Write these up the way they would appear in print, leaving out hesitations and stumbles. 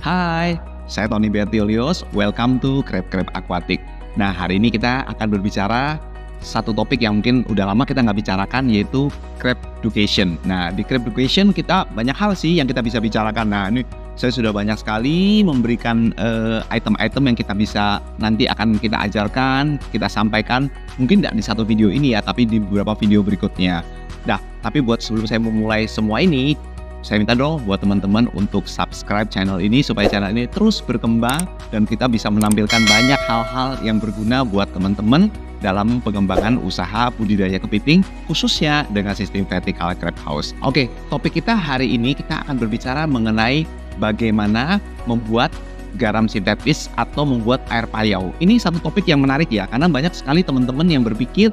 Hai, saya Tony Bertiolios. Welcome to Krab Aquatic. Nah, hari ini kita akan berbicara satu topik yang mungkin udah lama kita nggak bicarakan, yaitu crab education. Nah, di crab education kita banyak hal sih yang kita bisa bicarakan. Nah, ini saya sudah banyak sekali memberikan item-item yang kita bisa nanti akan kita ajarkan, kita sampaikan. Mungkin tidak di satu video ini ya, tapi di beberapa video berikutnya. Nah, tapi buat sebelum saya memulai semua ini, saya minta dong buat teman-teman untuk subscribe channel ini supaya channel ini terus berkembang dan kita bisa menampilkan banyak hal-hal yang berguna buat teman-teman dalam pengembangan usaha budidaya kepiting khususnya dengan sistem vertical crab house. Oke, topik kita hari ini kita akan berbicara mengenai bagaimana membuat garam sintetis atau membuat air payau. Ini satu topik yang menarik ya, karena banyak sekali teman-teman yang berpikir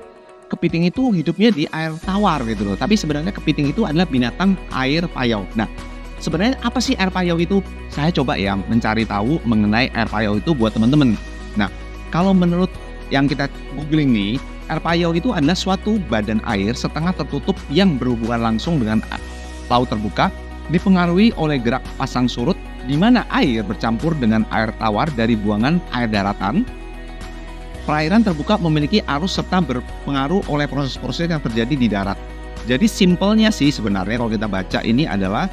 kepiting itu hidupnya di air tawar gitu loh. Tapi sebenarnya kepiting itu adalah binatang air payau. Nah, sebenarnya apa sih air payau itu? Saya coba ya mencari tahu mengenai air payau itu buat teman-teman. Nah, kalau menurut yang kita googling nih, air payau itu adalah suatu badan air setengah tertutup yang berhubungan langsung dengan laut terbuka, dipengaruhi oleh gerak pasang surut di mana air bercampur dengan air tawar dari buangan air daratan. Perairan terbuka memiliki arus serta berpengaruh oleh proses-proses yang terjadi di darat. Jadi simpelnya sih sebenarnya kalau kita baca ini adalah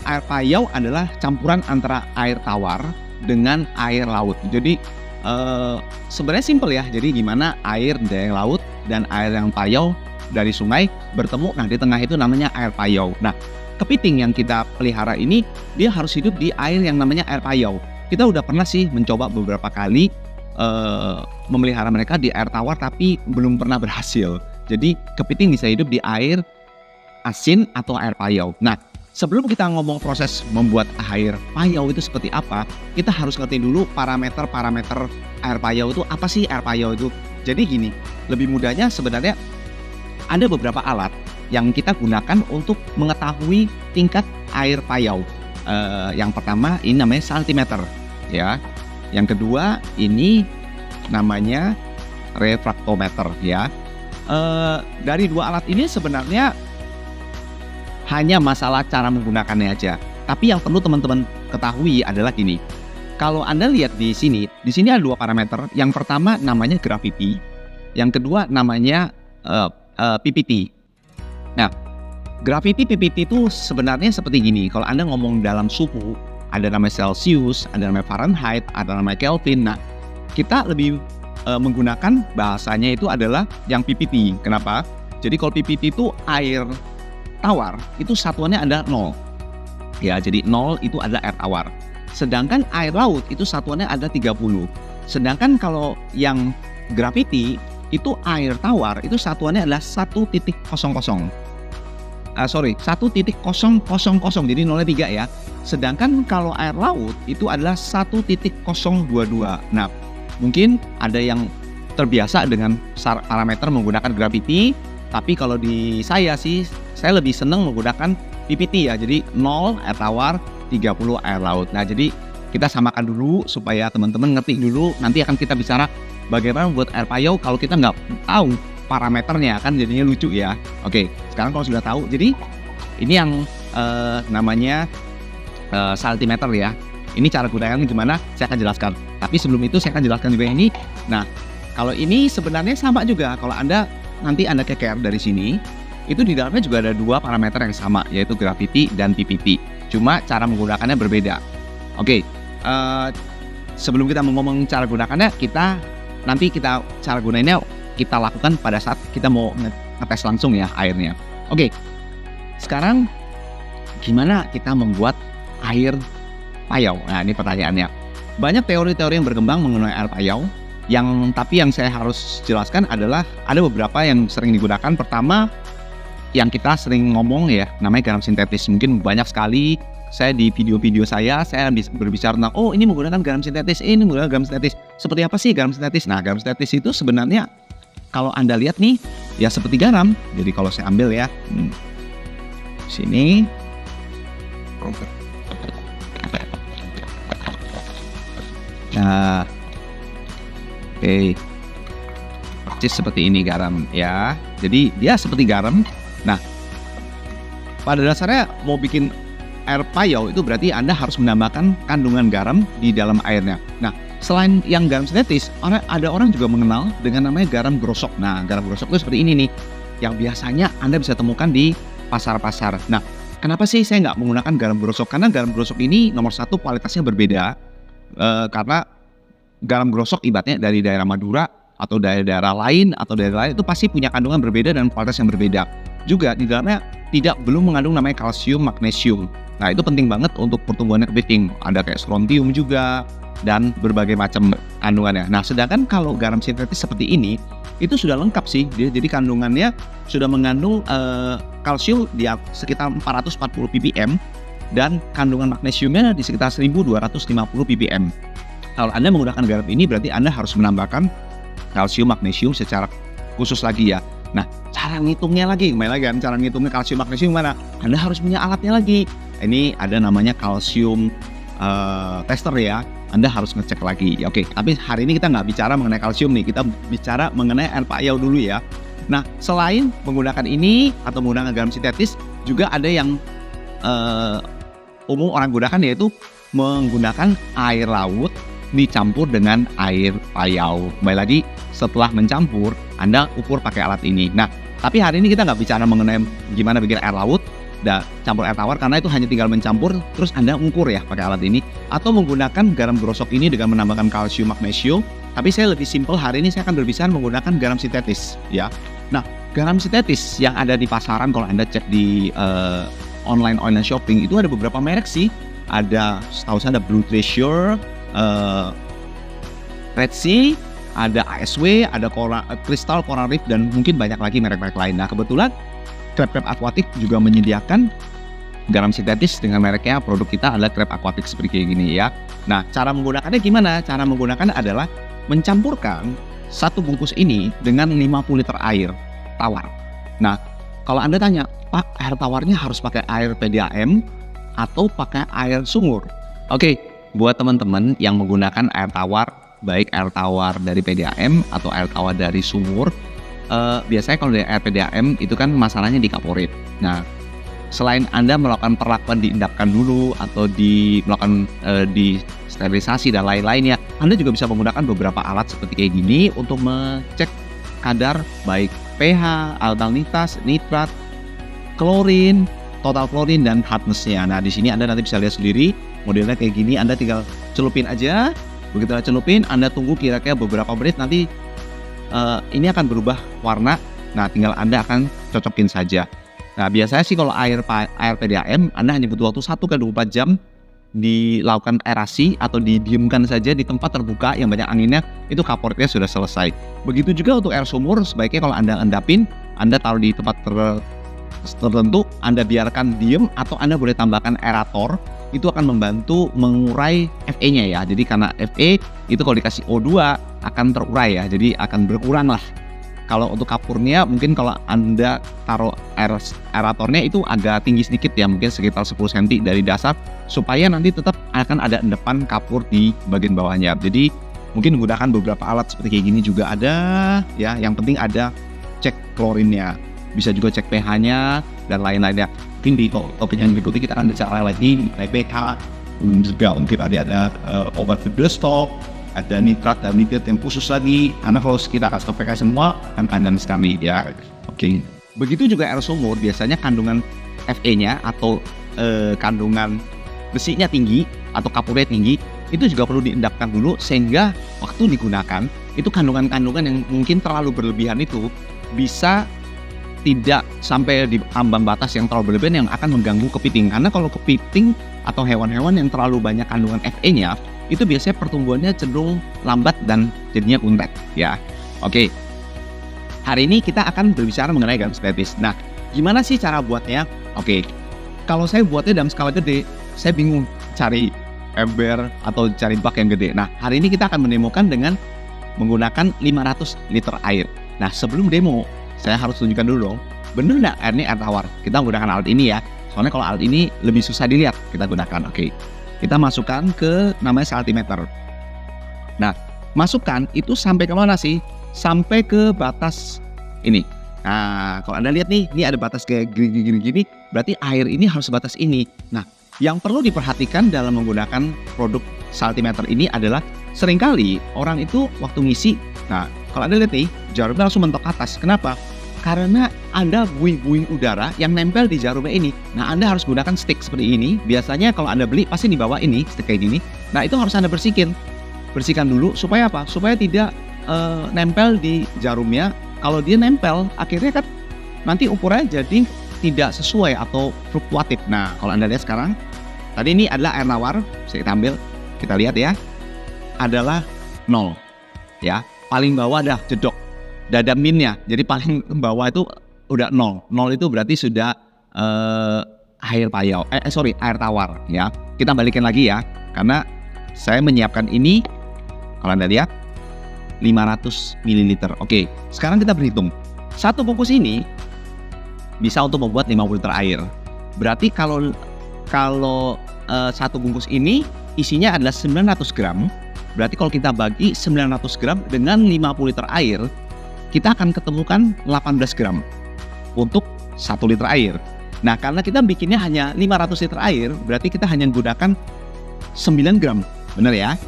air payau adalah campuran antara air tawar dengan air laut. Jadi sebenarnya simpel ya. Jadi gimana air dari laut dan air yang payau dari sungai bertemu, nah di tengah itu namanya air payau. Nah, kepiting yang kita pelihara ini dia harus hidup di air yang namanya air payau. Kita udah pernah sih mencoba beberapa kali memelihara mereka di air tawar tapi belum pernah berhasil. Jadi kepiting bisa hidup di air asin atau air payau. Nah, sebelum kita ngomong proses membuat air payau itu seperti apa, kita harus ngerti dulu parameter-parameter air payau itu apa sih air payau itu. Jadi gini, lebih mudahnya sebenarnya ada beberapa alat yang kita gunakan untuk mengetahui tingkat air payau. Yang pertama ini namanya saltimeter ya. Yang kedua ini namanya refraktometer ya. Dari dua alat ini sebenarnya hanya masalah cara menggunakannya aja. Tapi yang perlu teman-teman ketahui adalah gini. Kalau Anda lihat di sini ada dua parameter. Yang pertama namanya gravity, yang kedua namanya PPT. Nah, gravity PPT itu sebenarnya seperti gini. Kalau Anda ngomong dalam suhu, ada namanya Celsius, ada namanya Fahrenheit, ada namanya Kelvin. Nah, kita lebih menggunakan bahasanya itu adalah yang PPT. Kenapa? Jadi kalau PPT itu air tawar, itu satuannya ada 0. Ya, jadi 0 itu adalah air tawar. Sedangkan air laut itu satuannya ada 30. Sedangkan kalau yang gravity itu air tawar itu satuannya adalah 1.00. 1.000, jadi 0-nya 3 ya. Sedangkan kalau air laut itu adalah 1.022. Nah, mungkin ada yang terbiasa dengan parameter menggunakan gravity, tapi kalau di saya sih, saya lebih senang menggunakan PPT ya. Jadi 0 air tawar, 30 air laut. Nah, jadi kita samakan dulu supaya teman-teman ngerti dulu. Nanti akan kita bicara bagaimana membuat air payau kalau kita nggak tahu parameternya, kan jadinya lucu ya. Oke, sekarang kalau sudah tahu, jadi ini yang namanya saltimeter ya. Ini cara gunanya gimana saya akan jelaskan. Tapi sebelum itu saya akan jelaskan juga ini. Nah, kalau ini sebenarnya sama juga. Kalau nanti Anda keker dari sini, itu di dalamnya juga ada dua parameter yang sama, yaitu gravity dan PPT. Cuma cara menggunakannya berbeda. Oke, sebelum kita ngomong cara gunakannya, nanti cara gunainnya kita lakukan pada saat kita mau ngetes langsung ya airnya. Oke, sekarang gimana kita membuat air payau? Nah, ini pertanyaannya. Banyak teori-teori yang berkembang mengenai air payau. Tapi yang saya harus jelaskan adalah ada beberapa yang sering digunakan. Pertama, yang kita sering ngomong ya, namanya garam sintetis. Mungkin banyak sekali saya di video-video saya berbicara tentang ini menggunakan garam sintetis, ini menggunakan garam sintetis. Seperti apa sih garam sintetis? Nah, garam sintetis itu sebenarnya kalau Anda lihat nih, ya seperti garam. Jadi kalau saya ambil ya, sini. Nah, oke. Persis seperti ini garam ya. Jadi dia seperti garam. Nah, pada dasarnya mau bikin air payau itu berarti Anda harus menambahkan kandungan garam di dalam airnya. Nah, selain yang garam sintetis, ada orang juga mengenal dengan namanya garam grosok. Nah, garam grosok itu seperti ini nih, yang biasanya Anda bisa temukan di pasar-pasar. Nah, kenapa sih saya nggak menggunakan garam grosok? Karena garam grosok ini nomor satu kualitasnya berbeda, karena garam grosok ibaratnya dari daerah Madura atau daerah lain itu pasti punya kandungan berbeda dan kualitas yang berbeda. Juga di dalamnya belum mengandung namanya kalsium, magnesium. Nah, itu penting banget untuk pertumbuhannya kepiting. Ada kayak strontium juga dan berbagai macam kandungannya. Nah, sedangkan kalau garam sintetis seperti ini itu sudah lengkap sih. Jadi kandungannya sudah mengandung kalsium di sekitar 440 ppm dan kandungan magnesiumnya di sekitar 1250 ppm. Kalau Anda menggunakan garam ini berarti Anda harus menambahkan kalsium, magnesium secara khusus lagi ya. Nah, cara ngitungnya lagi, kembali lagi kan, cara ngitungnya kalsium, magnesium gimana? Anda harus punya alatnya lagi. Ini ada namanya kalsium tester ya. Anda harus ngecek lagi. Ya, oke, tapi hari ini kita nggak bicara mengenai kalsium nih, kita bicara mengenai air payau dulu ya. Nah, selain menggunakan ini atau menggunakan garam sintetis, juga ada yang umum orang gunakan, yaitu menggunakan air laut dicampur dengan air payau. Kembali lagi, setelah mencampur, Anda ukur pakai alat ini. Nah, tapi hari ini kita nggak bicara mengenai gimana bikin air laut dan campur air tawar, karena itu hanya tinggal mencampur, terus Anda ukur ya pakai alat ini. Atau menggunakan garam grosok ini dengan menambahkan kalsium, magnesium. Tapi saya lebih simpel, hari ini saya akan berbicara menggunakan garam sintetis ya. Nah, garam sintetis yang ada di pasaran, kalau Anda cek di online shopping, itu ada beberapa merek sih. Ada, setahu saya ada Blue Treasure, Red Sea, ada ASW, ada Crystal, Coral Reef, dan mungkin banyak lagi merek-merek lain. Nah, kebetulan Crab Aquatic juga menyediakan garam sintetis dengan mereknya. Produk kita adalah Crab Aquatic seperti gini ya. Nah, cara menggunakannya gimana? Cara menggunakannya adalah mencampurkan satu bungkus ini dengan 50 liter air tawar. Nah, kalau Anda tanya, Pak, air tawarnya harus pakai air PDAM atau pakai air sumur? Oke, buat teman-teman yang menggunakan air tawar, baik air tawar dari PDAM atau air tawar dari sumur, biasanya kalau dari air PDAM itu kan masalahnya di kaporit. Nah, selain Anda melakukan perlakuan diendapkan dulu atau melakukan di sterilisasi dan lain-lainnya, Anda juga bisa menggunakan beberapa alat seperti kayak gini untuk mengecek kadar baik pH, alkalinitas, nitrat, klorin, total klorin, dan hardness-nya. Nah, di sini Anda nanti bisa lihat sendiri modelnya kayak gini. Anda tinggal celupin aja. Begitu Anda celupin, Anda tunggu kira-kira beberapa menit, nanti ini akan berubah warna. Nah, tinggal Anda akan cocokin saja. Nah, biasanya sih kalau air PDAM, Anda hanya butuh waktu 1-24 jam dilakukan aerasi atau didiamkan saja di tempat terbuka yang banyak anginnya, itu kaporitnya sudah selesai. Begitu juga untuk air sumur, sebaiknya kalau Anda endapin, Anda taruh di tempat tertentu, Anda biarkan diem, atau Anda boleh tambahkan aerator. Itu akan membantu mengurai Fe-nya ya. Jadi karena Fe itu kalau dikasih O2 akan terurai ya, jadi akan berkurang lah. Kalau untuk kapurnya, mungkin kalau Anda taruh aeratornya itu agak tinggi sedikit ya, mungkin sekitar 10 cm dari dasar, supaya nanti tetap akan ada endapan kapur di bagian bawahnya. Jadi mungkin menggunakan beberapa alat seperti kayak gini juga ada ya. Yang penting ada cek klorinnya, bisa juga cek pH-nya dan lain-lainnya. Mungkin di topik yang berikutnya kita akan bicara lagi mengenai pH. Juga mungkin ada obat feedstock, ada nitrat dan nitrat yang khusus lagi. Karena kalau kita kasih PK semua akan panjang sekali ya. Oke. Begitu juga air sumur, biasanya kandungan Fe-nya atau kandungan besinya tinggi atau kapurnya tinggi, itu juga perlu diendapkan dulu, sehingga waktu digunakan itu kandungan-kandungan yang mungkin terlalu berlebihan itu bisa tidak sampai di ambang batas yang terlalu berlebihan yang akan mengganggu kepiting. Karena kalau kepiting atau hewan-hewan yang terlalu banyak kandungan Fe-nya, itu biasanya pertumbuhannya cenderung lambat dan jadinya kuntet ya. Oke. Hari ini kita akan berbicara mengenai garam sintetis. Nah, gimana sih cara buatnya? Oke. Kalau saya buatnya dalam skala gede, saya bingung cari ember atau cari bak yang gede. Nah, hari ini kita akan menemukan dengan menggunakan 500 liter air. Nah, sebelum demo, saya harus tunjukkan dulu dong, bener nggak air ini air tawar? Kita menggunakan alat ini ya. Soalnya kalau alat ini lebih susah dilihat, kita gunakan. Oke. Kita masukkan ke namanya saltimeter. Nah, masukkan itu sampai ke mana sih? Sampai ke batas ini. Nah, kalau Anda lihat nih, ini ada batas kayak gini, berarti air ini harus sebatas ini. Nah, Yang perlu diperhatikan dalam menggunakan produk saltimeter ini adalah seringkali orang itu waktu ngisi, nah kalau Anda lihat nih, jarumnya langsung mentok atas. Kenapa? Karena ada buih-buih udara yang nempel di jarumnya ini. Nah, Anda harus gunakan stick seperti ini. Biasanya kalau Anda beli pasti di bawah ini, stick kayak gini. Nah, itu harus Anda bersihkan. Bersihkan dulu supaya apa? Supaya tidak nempel di jarumnya. Kalau dia nempel, akhirnya kan nanti ukurannya jadi tidak sesuai atau fluktuatif. Nah, kalau Anda lihat sekarang, tadi ini adalah air tawar, saya ambil, kita lihat ya, adalah 0, ya, paling bawah ada jedok, ada minnya, jadi paling bawah itu udah 0 itu berarti sudah air tawar, ya. Kita balikin lagi ya, karena saya menyiapkan ini, kalau Anda lihat, 500 ml. Oke, sekarang kita berhitung, satu bungkus ini bisa untuk membuat 50 liter air. Berarti kalau satu bungkus ini isinya adalah 900 gram. Berarti kalau kita bagi 900 gram dengan 50 liter air, kita akan ketemukan 18 gram untuk 1 liter air. Nah, karena kita bikinnya hanya 500 liter air, berarti kita hanya menggunakan 9 gram. Benar ya?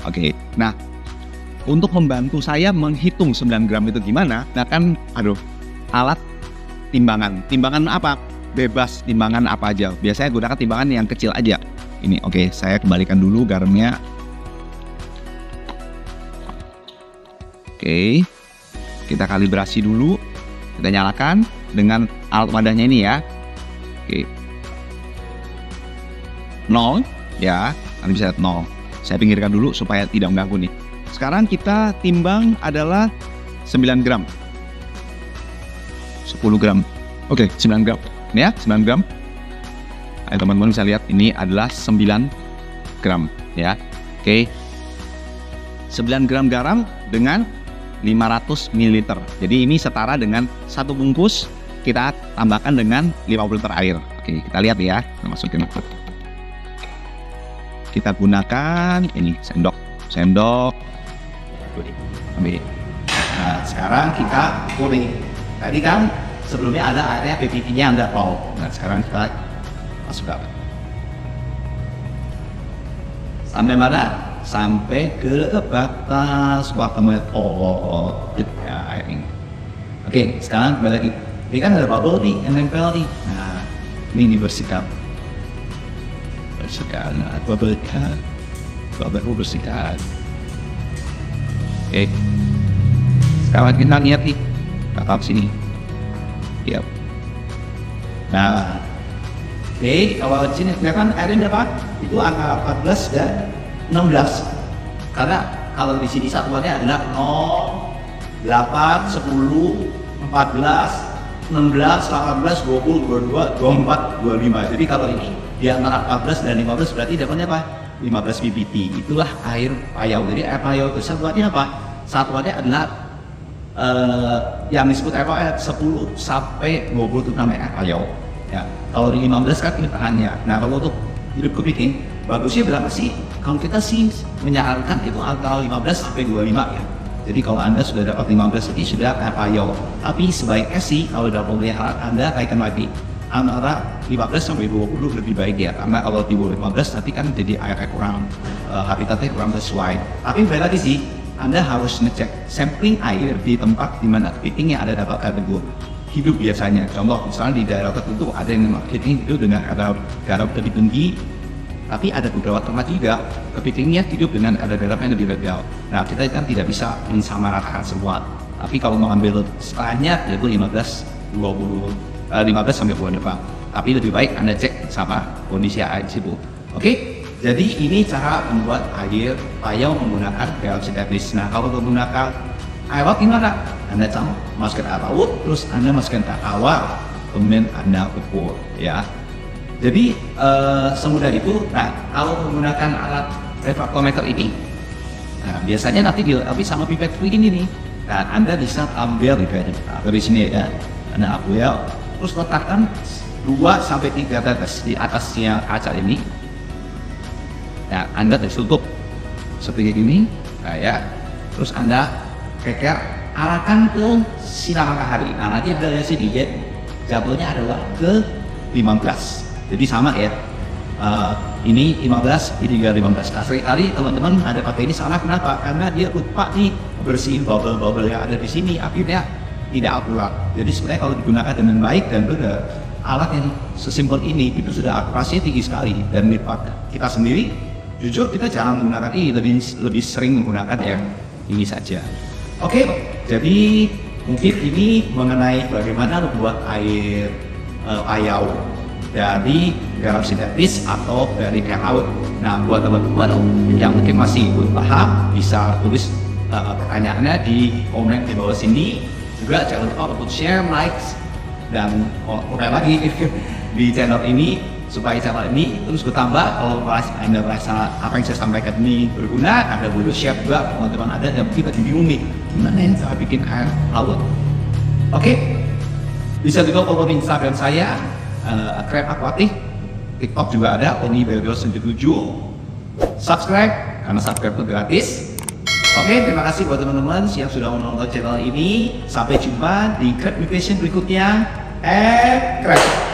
Oke. Nah, untuk membantu saya menghitung 9 gram itu gimana? Nah kan, alat timbangan apa? Bebas, timbangan apa aja. Biasanya gunakan timbangan yang kecil aja. Ini, oke, saya kembalikan dulu garamnya. Oke, kita kalibrasi dulu. Kita nyalakan dengan alat wadahnya ini ya. Oke, 0 ya, Anda bisa lihat 0. Saya pinggirkan dulu supaya tidak mengganggu nih. Sekarang kita timbang adalah 9 gram. 10 gram. Oke, 9 gram. Ini ya, 9 gram. Ayo teman-teman bisa lihat ini adalah 9 gram ya. Oke. 9 gram garam dengan 500 ml. Jadi ini setara dengan satu bungkus kita tambahkan dengan 50 liter air. Oke, kita lihat ya. Kita masukin. Kita gunakan ini sendok. Ambil. Nah, sekarang kita kuning. Tadi kan sebelumnya ada airnya PPT-nya Anda tahu. Nah, sekarang kita masukkan. Sampai mana? Sampai ke batas waktu ya, ini. Oke, sekarang kembali lagi. Ini kan ada bubble nih, yang nempel nih. Nah, ini dibersihkan. Nah, bubble bersihkan. Oke. Sekarang kita lihat nih, kakak sini. Yap. Nah, oke, kalau di sini kelihatan airnya berapa? Itu angka 14 dan 16. Karena kalau di sini satuannya adalah 0, 8, 10, 14, 16, 18, 20, 22, 24, 25. Jadi kalau ini di antara 14 dan 15 berarti dapatnya apa? 15 ppt. Itulah air payau. Jadi air payau itu satuannya apa? Satuannya adalah yang disebut air payau 10 sampai 20 itu namanya air payau. Ya, kalau di 15 kan ini tahannya. Nah, kalau untuk hidup kepiting, bagusnya berapa sih? Kalau kita sih menyarankan itu antara 15 sampai 25 ya. Jadi kalau Anda sudah dapat 15 ini sudah air payau. Tapi sebaiknya sih kalau dalam pemeliharaan Anda kaitkan lagi antara 15 sampai 20 lebih baik ya. Karena kalau di bawah 15 nanti kan jadi airnya kurang habitatnya kurang sesuai. Tapi balik lagi sih, Anda harus ngecek sampling air di tempat di mana kepiting yang ada dapat air tersebut hidup biasanya. Contoh misalnya di daerah tertentu ada yang kepiting hidup dengan ada garam lebih tinggi, tapi ada beberapa tempat juga kepitingnya hidup dengan ada garam yang lebih rendah. Nah, kita kan tidak bisa mensamaratakan semua. Tapi kalau mengambil setengahnya yaitu 15 sampai 20 depan. Tapi lebih baik Anda cek sama kondisi air situ. Oke? Jadi ini cara membuat air payau menggunakan PLC Teplis. Nah, kalau menggunakan air laut gimana? Anda masukkan air laut, terus Anda masukkan air tawar, kemudian Anda ukur ya. Jadi semudah itu. Nah, kalau menggunakan alat refraktometer ini, nah biasanya nanti dilengkapi sama pipet free ini nih. Dan Anda bisa ambil dari sini ya. Anda ambil, terus letakkan 2 sampai 3 tetes di atasnya kaca ini. Nah, Anda tutup seperti ini, nah ya. Terus Anda arahkan ke sinar matahari. Nah, nanti dari sini ya, jatuhnya adalah ke 15. Jadi sama ya, Ini 15, ini juga 15. Nah, seringkali teman-teman ada pakai ini salah, kenapa? Karena dia lupa nih bersihin bubble-bubble yang ada di sini, akhirnya tidak akurat. Jadi sebenarnya kalau digunakan dengan baik dan benar, alat yang sesimpel ini itu sudah akurasinya tinggi sekali. Dan kita sendiri, jujur kita jarang menggunakan ini, lebih sering menggunakan yang ini saja. Oke, jadi mungkin ini mengenai bagaimana membuat air payau dari garam sintetis atau dari air laut. Nah, buat teman-teman yang mungkin masih belum paham, bisa tulis pertanyaannya di komen di bawah sini. Juga jangan lupa untuk share, likes, dan komen lagi di channel ini supaya channel ini terus bertambah. Kalau Anda merasa apa yang saya sampaikan ini berguna, Anda boleh share juga teman-teman Anda yang kita bingung nih gimana yang cara bikin air laut. Oke, bisa juga follow Instagram saya, Krep Aquatic. TikTok juga ada, Oni77. Subscribe, karena subscribe itu gratis. Oke, terima kasih buat teman-teman yang sudah menonton channel ini. Sampai jumpa di Krep Education berikutnya. Krep.